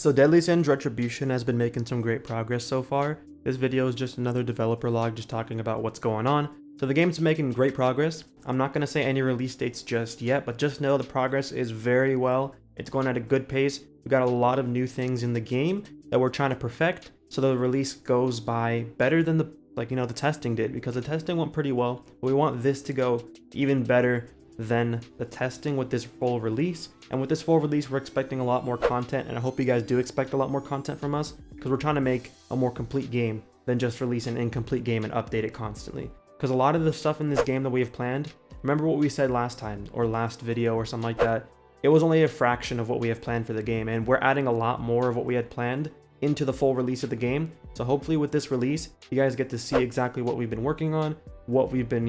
So Deadly Sin's Retribution has been making some great progress so far. This video is just another developer log just talking about what's going on. So the game's making great progress. I'm not going to say any release dates just yet, but just know the progress is very well. It's going at a good pace. We've got a lot of new things in the game that we're trying to perfect, so the release goes by better than the testing did, because the testing went pretty well. But we want this to go even better than the testing with this full release. And with this full release, we're expecting a lot more content, and I hope you guys do expect a lot more content from us, because we're trying to make a more complete game than just release an incomplete game and update it constantly. Because a lot of the stuff in this game that we have planned, remember what we said last time or last video or something like that, it was only a fraction of what we have planned for the game, and we're adding a lot more of what we had planned into the full release of the game. So hopefully with this release, you guys get to see exactly what we've been working on, what we've been,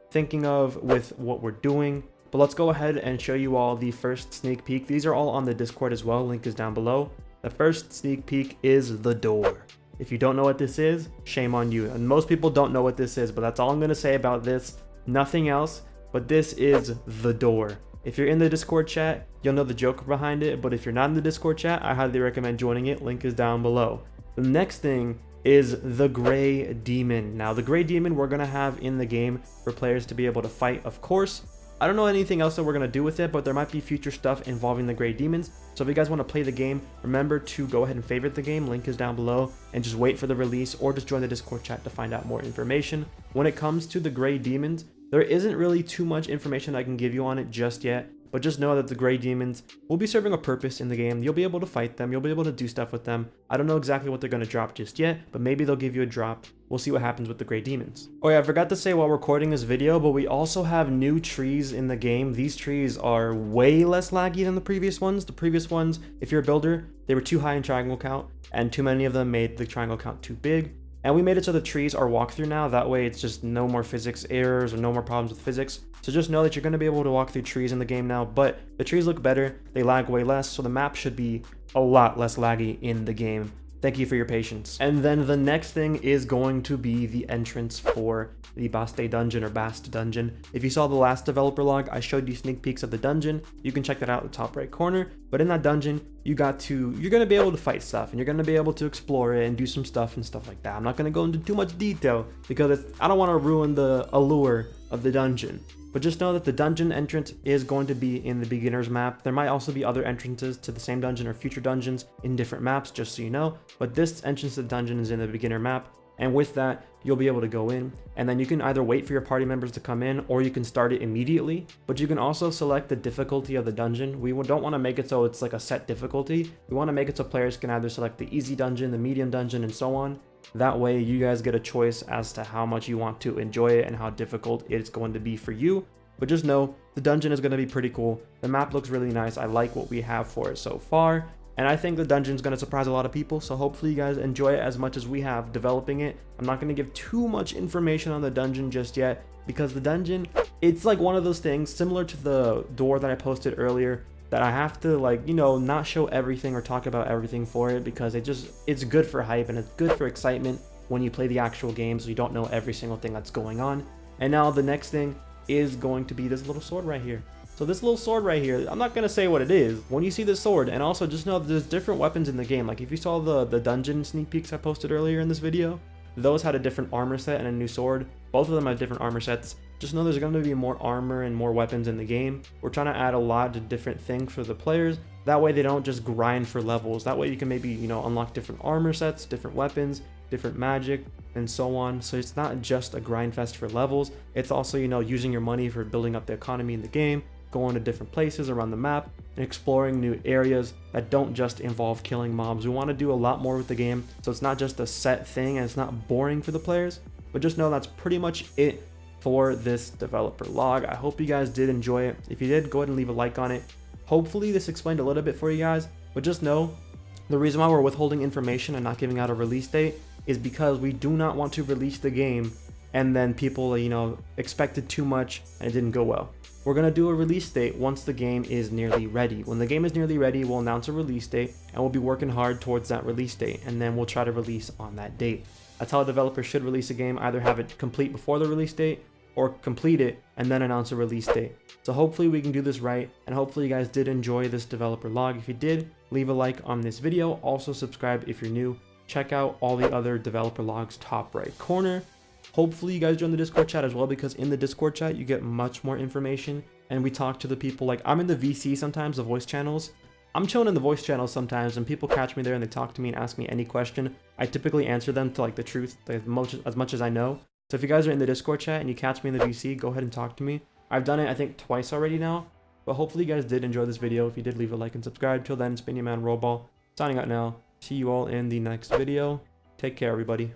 thinking of with what we're doing. But let's go ahead and show you all the first sneak peek. These are all on the Discord as well. Link is down below. The first sneak peek is the door. If you don't know what this is, shame on you. And most people don't know what this is, but that's all I'm going to say about this. Nothing else, but this is the door. If you're in the Discord chat, you'll know the joke behind it, but if you're not in the Discord chat, I highly recommend joining it. Link is down below. The next thing is the Gray Demon. Now, the Gray Demon we're going to have in the game for players to be able to fight, of course. I don't know anything else that we're going to do with it, but there might be future stuff involving the Gray Demons. So if you guys want to play the game, remember to go ahead and favorite the game. Link is down below, and just wait for the release, or just join the Discord chat to find out more information. When it comes to the Gray Demons, there isn't really too much information I can give you on it just yet, but just know that the Gray Demons will be serving a purpose in the game. You'll be able to fight them, you'll be able to do stuff with them. I don't know exactly what they're going to drop just yet, but maybe they'll give you a drop. We'll see what happens with the Gray Demons. Oh yeah, I forgot to say while recording this video, but we also have new trees in the game. These trees are way less laggy than the previous ones. The previous ones, if you're a builder, they were too high in triangle count, and too many of them made the triangle count too big. And we made it so the trees are walkthrough now. That way it's just no more physics errors or no more problems with physics. So just know that you're going to be able to walk through trees in the game now, but the trees look better, they lag way less, so the map should be a lot less laggy in the game. Thank you for your patience. And then the next thing is going to be the entrance for the Baste dungeon or Bast dungeon. If you saw the last developer log, I showed you sneak peeks of the dungeon. You can check that out in the top right corner. But in that dungeon, you're going to be able to fight stuff, and you're going to be able to explore it and do some stuff and stuff like that. I'm not going to go into too much detail because I don't want to ruin the allure of the dungeon. But just know that the dungeon entrance is going to be in the beginner's map. There might also be other entrances to the same dungeon or future dungeons in different maps, just so you know. But this entrance to the dungeon is in the beginner map. And with that, you'll be able to go in, and then you can either wait for your party members to come in, or you can start it immediately. But you can also select the difficulty of the dungeon. We don't want to make it so it's like a set difficulty. We want to make it so players can either select the easy dungeon, the medium dungeon, and so on. That way you guys get a choice as to how much you want to enjoy it and how difficult it's going to be for you. But just know the dungeon is going to be pretty cool. The map looks really nice. I like what we have for it so far. And I think the dungeon is going to surprise a lot of people. So hopefully you guys enjoy it as much as we have developing it. I'm not going to give too much information on the dungeon just yet, because the dungeon, it's like one of those things similar to the door that I posted earlier, that I have to not show everything or talk about everything for it, because it's good for hype and it's good for excitement when you play the actual game, so you don't know every single thing that's going on. And now the next thing is going to be this little sword right here. So this little sword right here, I'm not going to say what it is. When you see this sword, and also just know that there's different weapons in the game. Like if you saw the dungeon sneak peeks I posted earlier in this video, those had a different armor set and a new sword. Both of them have different armor sets. Just know there's going to be more armor and more weapons in the game. We're trying to add a lot of different things for the players. That way they don't just grind for levels. That way you can maybe, unlock different armor sets, different weapons, different magic, and so on. So it's not just a grind fest for levels. It's also, using your money for building up the economy in the game, going to different places around the map, and exploring new areas that don't just involve killing mobs. We want to do a lot more with the game, so it's not just a set thing and it's not boring for the players. But just know that's pretty much it for this developer log. I hope you guys did enjoy it. If you did, go ahead and leave a like on it. Hopefully this explained a little bit for you guys, but just know the reason why we're withholding information and not giving out a release date is because we do not want to release the game and then people, expected too much and it didn't go well. We're going to do a release date once the game is nearly ready. When the game is nearly ready, we'll announce a release date, and we'll be working hard towards that release date, and then we'll try to release on that date. That's how a developer should release a game, either have it complete before the release date, or complete it and then announce a release date. So hopefully we can do this right, and hopefully you guys did enjoy this developer log. If you did, leave a like on this video. Also subscribe if you're new. Check out all the other developer logs top right corner. Hopefully you guys join the Discord chat as well, because in the Discord chat you get much more information and we talk to the people. Like, I'm in the VC sometimes, the voice channels. I'm chilling in the voice channels sometimes, and people catch me there and they talk to me and ask me any question. I typically answer them to like the truth, like as much as I know. So if you guys are in the Discord chat and you catch me in the VC, go ahead and talk to me. I've done it I think twice already now, but hopefully you guys did enjoy this video. If you did, leave a like and subscribe. Till then, it's been your man Roball, signing out now. See you all in the next video. Take care, everybody.